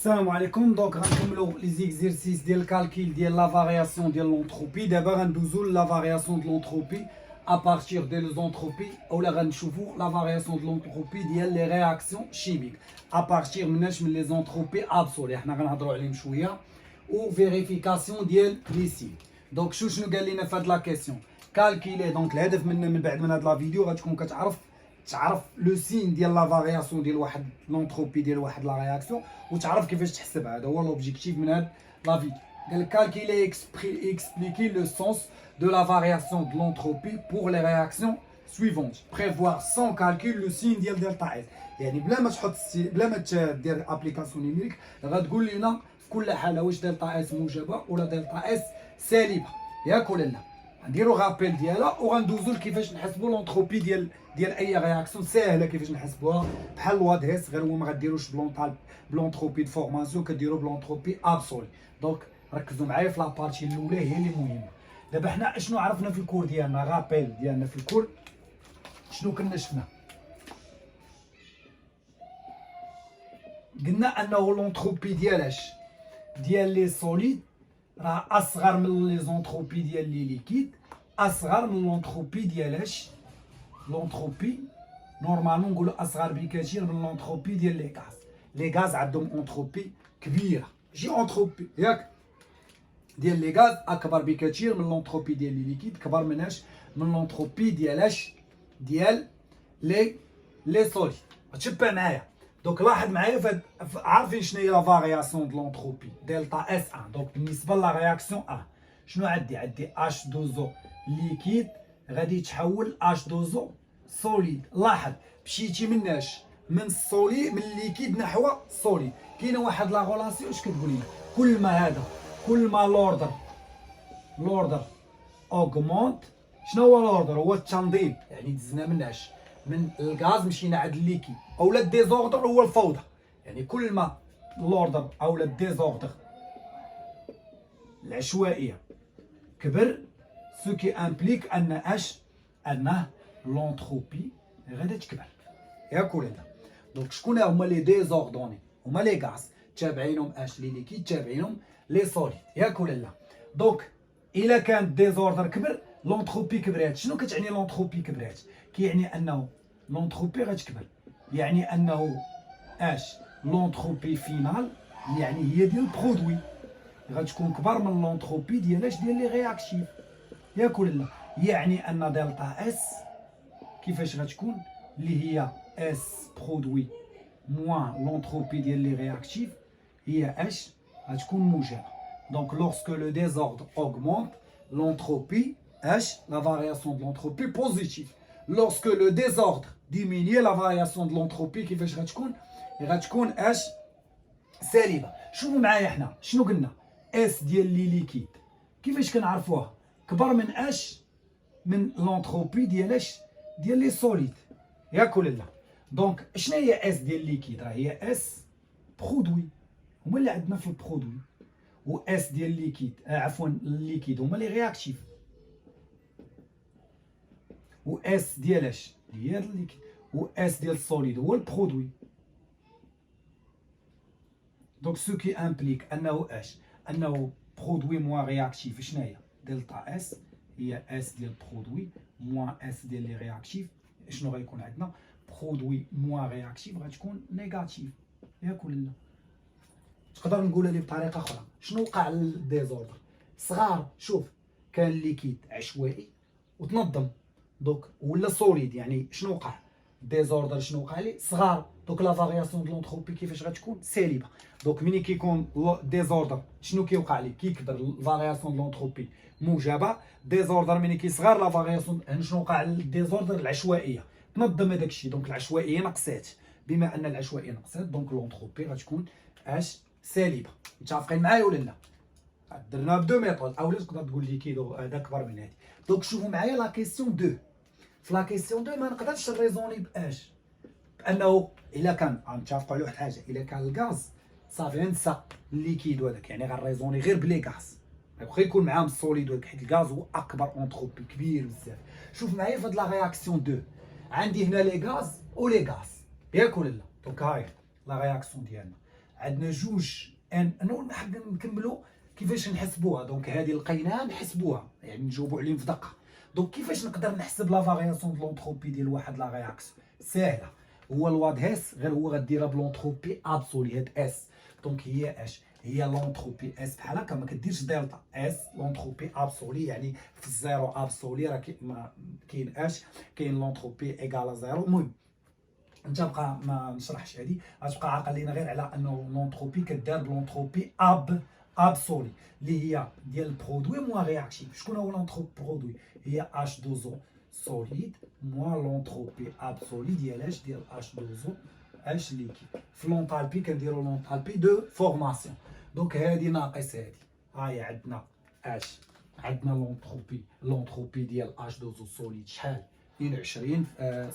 السلام عليكم. دونك غنكملوا لي زيكزيرسيس ديال الكالكيل ديال لا فارياسيون ديال لونتروبي. دابا غندوزو لا فارياسيون ديال لونتروبي ابارتيغ ديال لونتروبي، اولا غنشوفوا لا فارياسيون ديال لونتروبي ديال لي رياكسيون شيميك ابارتيغ مناش من لي زونتروبي ابسولي، حنا غنهضروا عليهم شويه، و فيريفيكاسيون ديال لي سين. دونك شنو قال لنا في هاد لا كيسيون كالكيلي. دونك الهدف من بعد من هاد لا فيديو غتكون كتعرف لو سين ديال لا فارياسيون ديال واحد لونتروبي ديال واحد لا رياكسيون، وتعرف كيفاش تحسبها. هذا هو لوبجيكتيف من هاد لا فيديو. قال لك كالكيلي expliquer le sens de la variation de l'entropie pour les réactions suivantes. Prévoir sans calcul le signe ديال دلتا اس. يعني بلا ما تحط بلا ما دير ابليكاسيون نيميريك غتقول لنا في كل حاله واش دلتا اس موجبه ولا دلتا اس سالبه، ياك ولا لا. غنديرو غابيل ديالها وغندوزو كيفاش نحسبوا لونتروبي ديال اي رياكسيون. ساهله كيفاش نحسبوها، بحال الوادهيس، غير هو ما غديروش بلونتروبي دو فورماسيون، كديروا بلونتروبي ابسولي. دونك ركزوا معايا في لابارتي الاولى، هي اللي مهمه. دابا حنا اشنو عرفنا في الكور ديالنا، غابيل ديالنا في الكور شنو كنا شفنا؟ قلنا انه لونتروبي ديال لي سوليد راه اصغر من لي زونتروبي ديال لي ليكيد، اصغر من لونتروبي ديالاش لونتروبي نورمالمون نقولوا اصغر بكثير من لونتروبي ديال لي غاز. لي غاز عندهم انتروبي كبيره، ماشي انتروبي ياك ديال لي غاز اكبر بكثير من لونتروبي ديال لي ليكيد، كبر مناش من لونتروبي ديال لي سوليد. تشبع معايا. دونك لاحظ معايا عارفين شنو هي لا فارياسيون دو لونتروبي دلتا اس 1. دونك بالنسبه لا رياكسيون 1 شنو عندي اش دوزو ليكيد غادي يتحول اش دوزو سوليد. لاحظ مشيتي مناش من السوليد، من الليكيد نحو السوليد. كاينه واحد لا غولاسيون اش كتقول لنا، كل ما لوردر اوغمونت. شنو هو لوردر؟ هو التنظيم، يعني دزنا مناش من الغاز مشينا عند الليكيد. اولا الديزوردر هو الفوضى، يعني كل ما لوردر اولا الديزوردر العشوائيه كبر، سو كي امبليك انه لونتروبي غادا تكبر، ياك ولا لا. دونك شكون هما لي ديزوردوني؟ هما لي غاز، تابعينهم لي ليكيد، تابعينهم لي سوليد، ياك ولا لا. دونك الا كان الديزوردر كبر لونتروبي كبرات. شنو كتعني لونتروبي كبرات؟ كيعني انه لونتروبي غتكبر، يعني انه لونتروبي فينال يعني هي ديال البرودوي غتكون كبر من لونتروبي ديال لي رياكتيف، ياك ولا لا. يعني ان دلتا اس كيفاش غتكون؟ اللي هي اس برودوي موان لونتروبي ديال لي رياكتيف هي غتكون موجبه. دونك لورسك لو ديزوردر augmente l'entropie la variation de l'entropie positive. Lorsque le désordre diminue, la variation de l'entropie كيفاش غتكون سالبه. شوفوا معايا حنا شنو قلنا، اس ديال لي ليكيد كيفاش كنعرفوها؟ كبر من من لونتروبي ديال لي سوليد، ياك ولا لا. دونك شنو هي اس ديال ليكيد؟ راه هي اس برودوي، هما اللي عندنا في البرودوي. و اس ديال ليكيد عفوا الليكيد هما لي رياكتيف، و اس ديال ديال الليكيد، و اس ديال السوليد هو البرودوي. دونك سو كي امبليك انه برودوي موان رياكتيف. شنو هي دلتا اس؟ هي اس ديال برودوي موان اس ديال لي رياكتيف. شنو غيكون عندنا؟ برودوي موان رياكتيف غتكون نيجاتيف، ياك ولا لا. تقدر نقولها لي بطريقه اخرى، شنو وقع للديزوردر؟ صغار. شوف كان ليكيد عشوائي وتنظم، دوك ولا سوليد، يعني شنو وقع؟ ديزوردر شنو وقع ليه؟ صغار. دوك لا فارياسيون دو لونتروبي كيفاش غتكون؟ سالبه. دوك ملي كيكون ديزوردر شنو كيوقع ليه؟ كيكبر الفارياسيون دو لونتروبي موجبه. ديزوردر ملي كيصغر لا فارياسيون شنو وقع للديزوردر؟ العشوائيه، تنظم هذاك الشيء. دونك العشوائيه نقصات، بما ان العشوائيه نقصات دونك لونتروبي غتكون سالبه. متفقين معايا ولا لا؟ درنا بدو ميثود، اولا تقدر تقول لي كيلو هذا كبر من هذه. دونك شوفوا معايا لا كيسيون 2. في لا كيسيون 2 ما نقدرش نريزوني بانه الا كان غنتفقوا على واحد الحاجه، الا كان الغاز صافي ننسى الليكيد وهذاك، يعني غنريزوني غير بلي غاز، واخا يكون معاهم السوليد وهذاك، حيت الغاز هو اكبر انتروبي كبير بزاف. شوف معايا في هاد لا رياكسيون 2 عندي هنا لي غاز ولي غاز، ياك ولا لا. دونك هاي لا رياكسيون ديالنا عندنا جوج ان. انا حاب نكملوا كيفاش نحسبوها. دونك هذه لقيناها نحسبوها، يعني نجاوبوا عليهم في دقه. دونك كيفاش نقدر نحسب لا فارياسيون دو لونتروبي ديال واحد لا رياكسيون؟ ساهله، هو الواد هيس غير هو غديرها بلونتروبي ابسولي. هاد اس دونك هي اش؟ هي لونتروبي اس بحال هكا، ما كديرش دلتا اس لونتروبي ابسولي، يعني في الزيرو ابسولي راه كاين اش، كاين لونتروبي ايكال زيرو. المهم انت بقى ما نشرحش هذه، غتبقى عاقل لينا غير على انه لونتروبي كدار بلونتروبي ابسولي اللي هي ديال البرودوي موا رياكتيف. شكون هو لونتروبي برودوي؟ هي اش دوزو سوليد موا لونتروبي ابسولي ديال اش؟ ديال اش دوزو اش ليكيد. في لونطالبي كنديروا لونطالبي دو فورماسيون. دونك هذه ناقص هذه، هاهي عندنا اش، عندنا لونتروبي ديال اش دوزو سوليد شحال؟ 22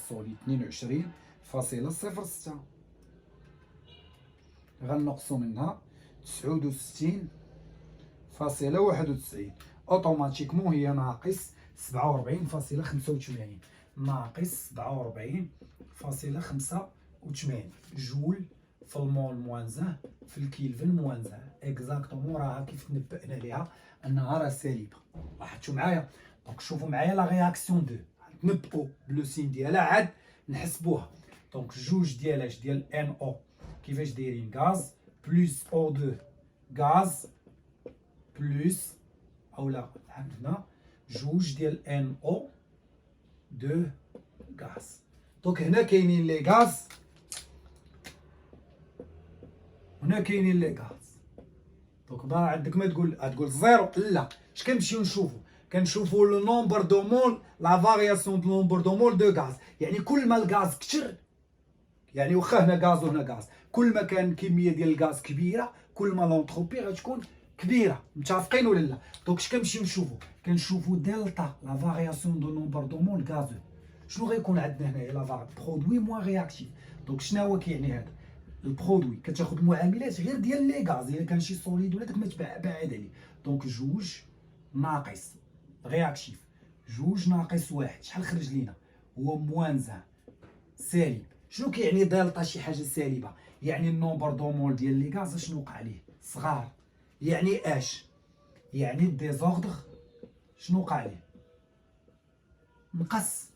سوليد 22.06. غنقصوا منها 69.91. اوتوماتيكمون هي ناقص 47.85. ناقص 47.85 جول في المول موانزه في الكيلفن موانزه. اكزاكتومون راها كيف تنبأنا ليها انها راه سالبه. لاحظتوا معايا؟ دونك شوفوا معايا لا رياكسيون 2 نبقوا بلو سين ديالها عاد نحسبوها. دونك جوج ديال اش؟ ديال ان او كيفاش دايرين؟ غاز بلس او 2 غاز بلس اولا عندنا جوج ديال ان او 2 غاز. دونك هنا كاينين لي غاز، هنا كاينين لي غاز. دونك ما عندك ما تقول زيرو، لا. اش كنمشيو نشوفو؟ كنشوفوا لو نومبر دو مول، لا فارياسيون دو نومبر دو مول دو غاز. يعني كل ما الغاز كثر، يعني واخا هنا غاز وهنا غاز، كل ما كان الكميه ديال الغاز كبيره كل ما لونتروبي غتكون كبيره. متفقين ولا لا؟ دونك اش كنمشيو نشوفوا؟ كنشوفوا دلتا لا فارياسيون دو نومبر دو مول غازو. شنو غيكون عندنا هنايا؟ لا فار برودوي موان رياكتيف. دونك شنو هو كيعني هذا؟ البرودوي كتاخذ المعاملات غير ديال لي غاز، الا كان شي سوليد ولا داك ما تبعد عليه. دونك جوج ناقص رياكتيف، جوج ناقص واحد شحال خرج لينا؟ هو موانزه سالب. شنو كيعني دلتا شي حاجه سالبه؟ يعني النومبر دو مول ديال لي غاز شنو وقع ليه؟ صغار. يعني اش؟ يعني الديزوردر شنو وقع ليه؟ نقص.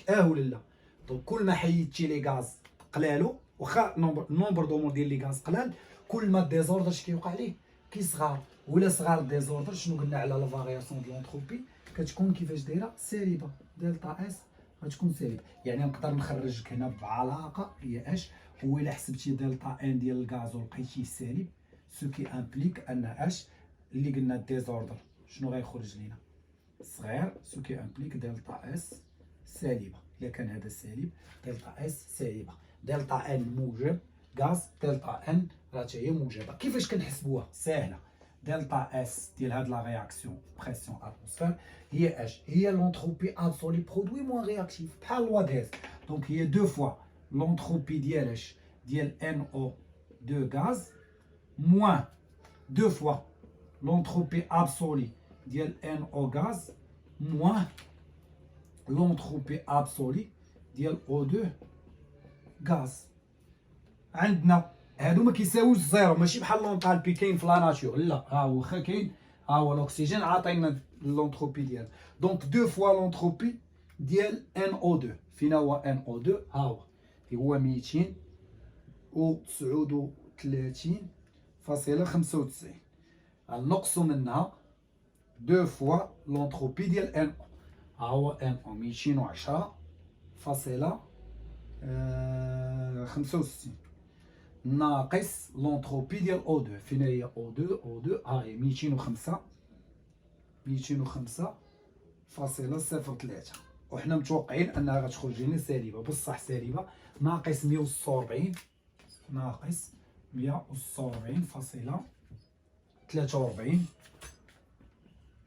ولا لا؟ دونك كل ما حيدتي لي غاز قلالو، واخا النومبر دو مول ديال لي غاز قلال، كل ما الديزوردر اش كيوقع ليه؟ كيصغر. ولا صغار الديزوردر شنو قلنا على لا فارياسيون دو لونتروبي؟ كتكون كيفاش دايره؟ سالبه. دلتا اس غتكون سالبه. يعني نقدر نخرجك هنا بعلاقه هي اش؟ هو الا حسبتي دلتا ان ديال الغاز ولقيتيه سالب، سو كي امبليك ان اش اللي قلنا الديزوردر شنو غيخرج لينا؟ صغير. سو كي امبليك دلتا اس سالبه. الا كان هذا سالب دلتا اس سالبه. دلتا ان موجب غاز، دلتا ان راه هي موجبه. كيفاش كنحسبوها؟ ساهله. دلتا اس ديال هاد لا رياكسيون بريسيون اتموسفير هي اش؟ هي لونتروبي ابسولي برودوي موان رياكتيف بحال الواد هاز. دونك هي دو فوا لونتروبي ديال اش؟ ديال ان او 2 غاز موان دو فوا لونتروبي ابسولي ديال ان او غاز موان لونتروبي ابسولي ديال او 2 غاز. عندنا هادو ما كيساويوش زيرو، ماشي بحال لونطالبي كاين في لا ناتور، لا. ها هو واخا كاين، ها هو الاكسجين عاطينا لونتروبي ديالو. دونك دو فوا لونتروبي ديال ان او 2. فينا هو ان او 2؟ ها هو 239.95. غنقصوا منها دو فوا لونتروبي ديال ان او. ها هو ان او 210.65 ناقص لونتروبي ديال او 2. فين هي او 2؟ او 2 ها هي 205.03. وحنا متوقعين انها غتخرج لنا سالبه، بصح سالبه. ناقص 146 ناقص 146.43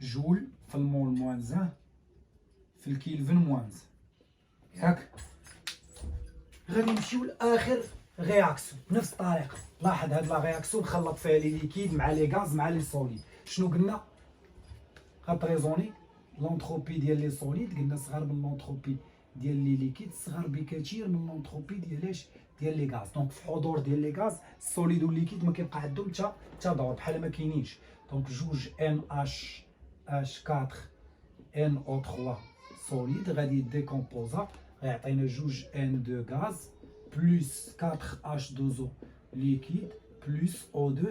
جول في المول موانزه في الكيلفن موانزه. ياك غادي نمشيو لاخر رياكسيون بنفس الطريقه. لاحظ هاد لا رياكسيون خلط فيها لي ليكيد مع لي غاز مع لي سوليد. شنو قلنا؟ غتريزوني لونتروبي ديال لي سوليد قلنا صغر من لونتروبي ديال لي ليكيد، صغر بكثير من لونتروبي ديال اش؟ ديال لي غاز. دونك في حضور ديال لي غاز السوليد والليكيد ما كيبقى عندهم حتى دور بحال ما كاينينش. دونك جوج NH4 NO3 سوليد غادي يديكومبوزا غيعطينا جوج N2 غاز بلس 4H2O ليكيد بلس O2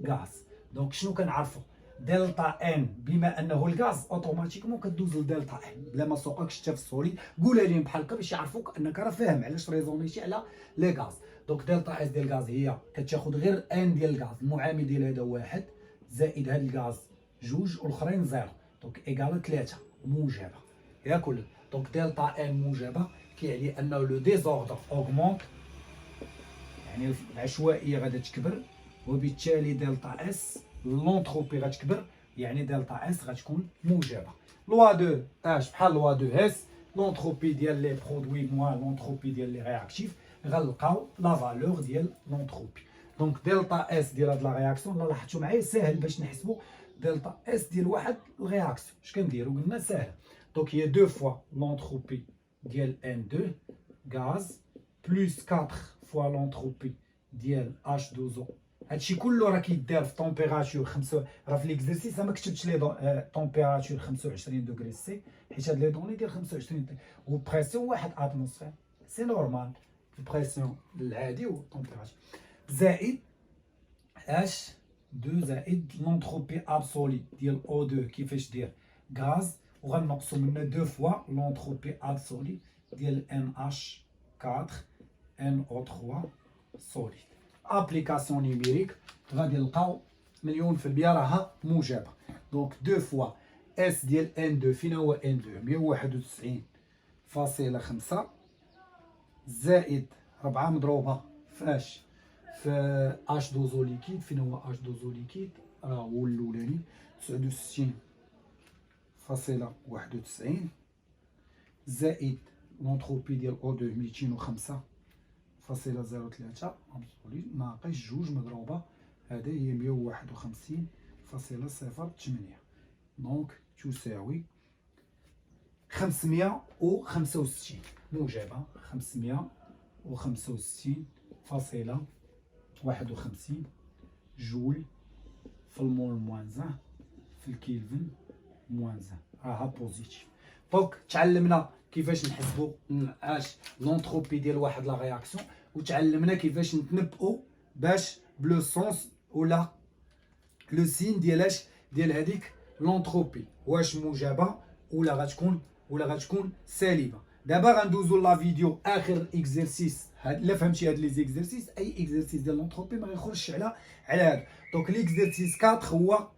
غاز. دونك شنو كنعرفوا؟ دلتا ان بما انه الغاز اوتوماتيكمون كدوز لدلتا ان بلا ما سوقكش حتى في السوليد. قولها لهم بحال هكا باش يعرفوك انك راه فاهم علاش ريزونيتي على لي غاز. دونك دلتا اس ديال الغاز هي كتاخذ غير ان ديال الغاز، المعامل ديال هذا واحد زائد هاد الغاز جوج والاخرين زيرو، دونك ايكال 3 موجبه ياك ولا. دونك دلتا ان موجبه كيعني انه لو ديزوردر اوغمونت، يعني العشوائيه غادا تكبر، وبالتالي دلتا اس لونتروبي غتكبر، يعني دلتا اس غتكون موجبه. لوا 2 اش بحال لوا 2 اس، لونتروبي ديال لي برودوي موان لونتروبي ديال لي رياكتيف، غنلقاو لا فالور ديال لونتروبي. دونك دلتا اس ديال هاد لا رياكسيون لا لاحظتوا معايا ساهل باش نحسبوا دلتا اس ديال واحد الرياكسيون. اش كنديروا؟ قلنا ساهل. دونك هي 2 فوا لونتروبي ديال N2 غاز بلس 4 فوا لونتروبي ديال H2O. هادشي كله راه كيدار في طومبيراتور 5. راه في ليكزرسيس ما كتبتش لي طومبيراتور 25 دوغري سي، حيت هاد لي دوني ديال 25 و بريسيون 1 اتموسفير سي نورمال في البريسيون العادي و طومبيراتور، زائد اش 2 زائد لونتروبي ابسولي ديال O2 كيفاش دير غاز، وغنقصوا منها 2 فوا لونتروبي ابسولي ديال NH4 NO3 سوليد. ابليكاسيون نيميريك غادي نلقاو مليون في المية راها موجبه. دونك 2 فوا اس ديال N2 فين هو N2 191.5 زائد 4 مضروبه في اش في H2O ليكيد، فين هو H2O ليكيد راه هو الاولاني 69.91 زائد لونتروبي ديال O2 205.03 ناقص جوج مضروبه هذا هي 151.08، دونك تساوي 565 موجبه 565.51 جول في المول موان 1 في الكيلفن موان 1 راها بوزيتيف. دونك تعلمنا كيفاش نحسبوا اش لونتروبي ديال واحد لا رياكسيون، وتعلمنا كيفاش نتنبؤوا باش بلو سونس ولا لو سين ديال هذيك لونتروبي، واش موجبه ولا غتكون سالبه. دابا غندوزو لا فيديو اخر اكزرسيس. الا فهمتي هاد لي زيكزرسيس اي اكزرسيس ديال لونتروبي ما غيخرجش على هذا. دونك ليكزرسيس 4 هو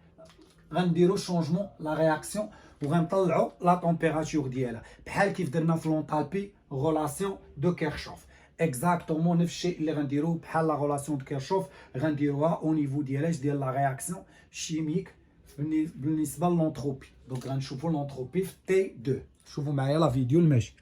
غنديرو شونجمون لا رياكسيون وغنطلعوا لا طومبيراتور ديالها بحال كيف درنا في لونطالبي غولاسيون دو كيرشوف. اكزاكتومون نفس الشيء اللي غنديروه بحال لا غولاسيون دو كيرشوف غنديروها او نيفو ديال لا رياكسيون شيميك بالنسبه للونتروبي. دونك غنشوفوا لونتروبي في تي 2. شوفوا معايا لا فيديو الماشي.